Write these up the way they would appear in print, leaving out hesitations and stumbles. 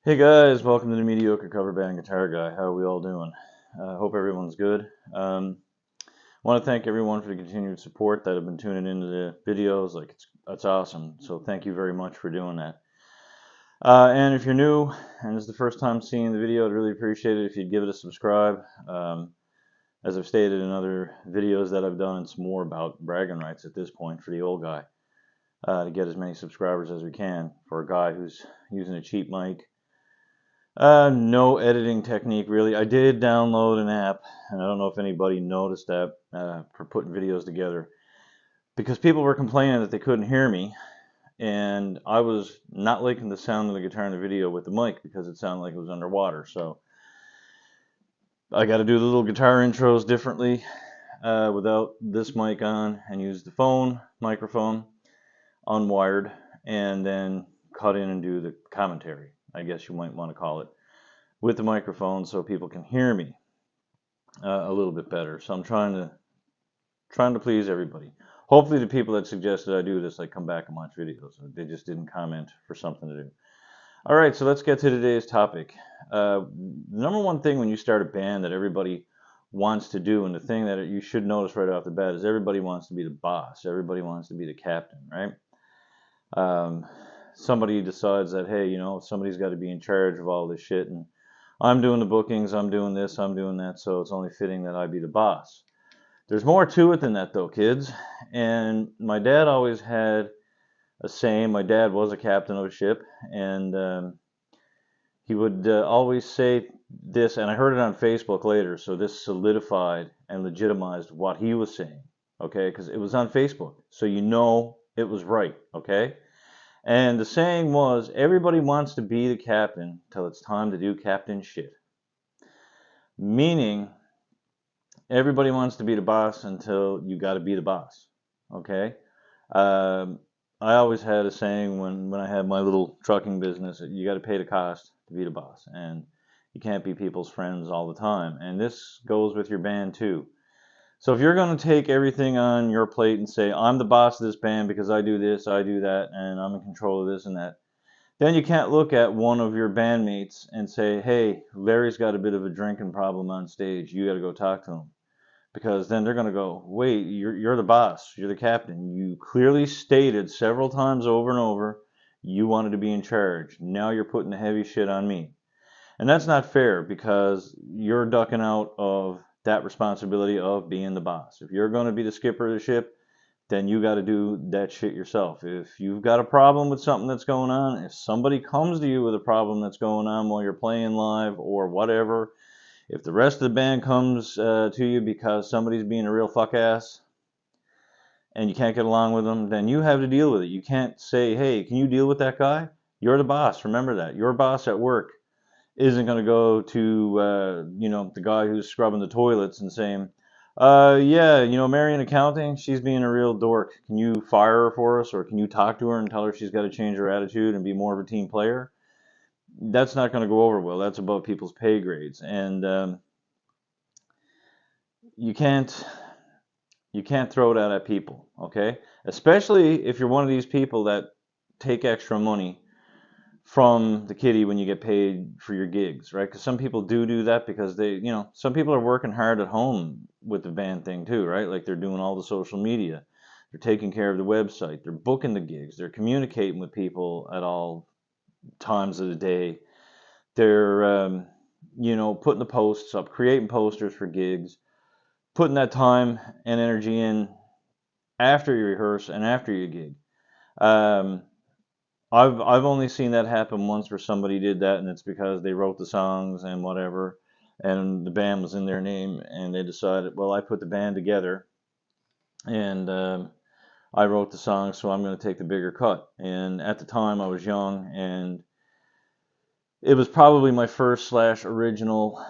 Hey guys, welcome to the Mediocre Cover Band Guitar Guy. How are we all doing? Hope everyone's good. I want to thank everyone for the continued support that have been tuning into the videos. That's awesome. So thank you very much for doing that. And if you're new and this is the first time seeing the video, I'd really appreciate it if you'd give it a subscribe. As I've stated in other videos that I've done, it's more about bragging rights at this point for the old guy. To get as many subscribers as we can for a guy who's using a cheap mic. No editing technique really. I did download an app, and I don't know if anybody noticed that for putting videos together, because people were complaining that they couldn't hear me, and I was not liking the sound of the guitar in the video with the mic because it sounded like it was underwater. So I got to do the little guitar intros differently without this mic on, and use the phone microphone unwired, and then cut in and do the commentary, I guess you might want to call it, with the microphone so people can hear me a little bit better. So I'm trying to please everybody. Hopefully the people that suggested I do this come back and watch videos. They just didn't comment for something to do. All right, so let's get to today's topic. The number one thing when you start a band that everybody wants to do, and the thing that you should notice right off the bat, is everybody wants to be the boss. Everybody wants to be the captain, right? Somebody decides that, hey, somebody's got to be in charge of all this shit, and I'm doing the bookings, I'm doing this, I'm doing that, so it's only fitting that I be the boss. There's more to it than that, though, kids. And my dad always had a saying. My dad was a captain of a ship, and he would always say this, and I heard it on Facebook later, so this solidified and legitimized what he was saying, okay? Because it was on Facebook, so it was right, okay? And the saying was, everybody wants to be the captain till it's time to do captain shit. Meaning, everybody wants to be the boss until you got to be the boss, okay? I always had a saying when I had my little trucking business, you got to pay the cost to be the boss, and you can't be people's friends all the time. And this goes with your band too. So if you're going to take everything on your plate and say, I'm the boss of this band because I do this, I do that, and I'm in control of this and that, then you can't look at one of your bandmates and say, hey, Larry's got a bit of a drinking problem on stage. You got to go talk to him. Because then they're going to go, wait, you're the boss. You're the captain. You clearly stated several times over and over you wanted to be in charge. Now you're putting the heavy shit on me. And that's not fair, because you're ducking out of that responsibility of being the boss. If you're going to be the skipper of the ship, then you got to do that shit yourself. If you've got a problem with something that's going on, if somebody comes to you with a problem that's going on while you're playing live or whatever, if the rest of the band comes to you because somebody's being a real fuck ass and you can't get along with them, then you have to deal with it. You can't say, hey, can you deal with that guy? You're the boss. Remember that. Your boss at work isn't going to go to the guy who's scrubbing the toilets and saying, yeah, Mary in accounting, she's being a real dork. Can you fire her for us, or can you talk to her and tell her she's got to change her attitude and be more of a team player? That's not going to go over well. That's above people's pay grades, and you can't throw that at people, okay? Especially if you're one of these people that take extra money from the kitty when you get paid for your gigs, right? Because some people do that because some people are working hard at home with the band thing too, right? Like they're doing all the social media, they're taking care of the website, they're booking the gigs, they're communicating with people at all times of the day, they're putting the posts up, creating posters for gigs, putting that time and energy in after you rehearse and after your gig. I've only seen that happen once where somebody did that, and it's because they wrote the songs and whatever, and the band was in their name, and they decided, well, I put the band together, and I wrote the songs, so I'm going to take the bigger cut. And at the time, I was young, and it was probably my first slash original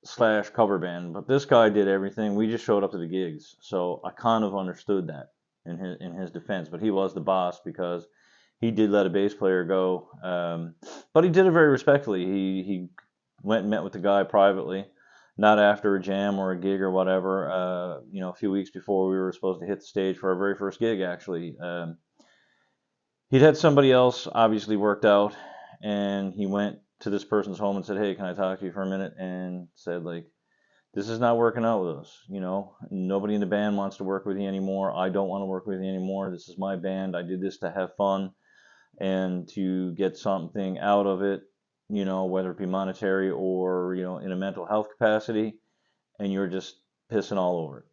slash cover band. But this guy did everything. We just showed up to the gigs, so I kind of understood that in his defense. But he was the boss because he did let a bass player go, but he did it very respectfully. He went and met with the guy privately, not after a jam or a gig or whatever. A few weeks before we were supposed to hit the stage for our very first gig, actually. He'd had somebody else obviously worked out, and he went to this person's home and said, "Hey, can I talk to you for a minute?" And said, like, this is not working out with us. Nobody in the band wants to work with you anymore. I don't want to work with you anymore. This is my band. I did this to have fun and to get something out of it, whether it be monetary or, in a mental health capacity, and you're just pissing all over it.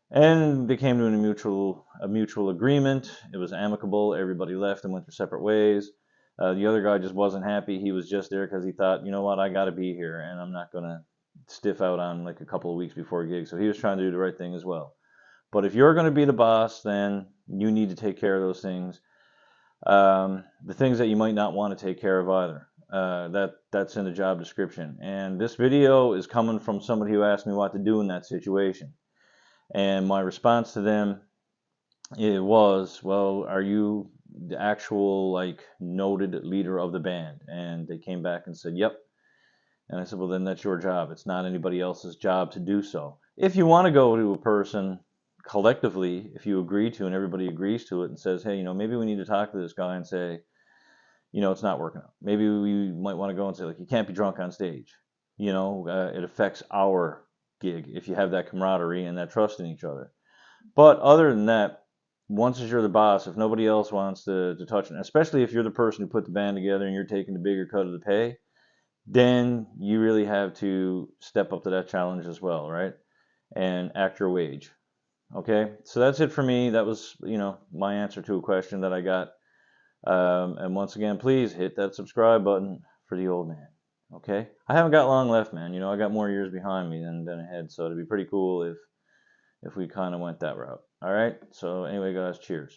And they came to a mutual agreement. It was amicable. Everybody left and went their separate ways. The other guy just wasn't happy. He was just there because he thought, you know what, I got to be here, and I'm not gonna stiff out on like a couple of weeks before a gig. So he was trying to do the right thing as well. But if you're going to be the boss, then you need to take care of those things. The things that you might not want to take care of either. That's in the job description. And this video is coming from somebody who asked me what to do in that situation. And my response to them, it was, well, are you the actual like noted leader of the band? And they came back and said, yep. And I said, well, then that's your job. It's not anybody else's job to do so. If you want to go to a person collectively, if you agree to and everybody agrees to it and says, hey, maybe we need to talk to this guy and say, it's not working out. Maybe we might want to go and say, like, you can't be drunk on stage. It affects our gig if you have that camaraderie and that trust in each other. But other than that, once you're the boss, if nobody else wants to touch it, especially if you're the person who put the band together and you're taking the bigger cut of the pay, then you really have to step up to that challenge as well, right? And act your wage. Okay, so that's it for me. That was, my answer to a question that I got. And once again, please hit that subscribe button for the old man. Okay, I haven't got long left, man. I got more years behind me than ahead, so it'd be pretty cool if we kind of went that route. All right. So anyway, guys, cheers.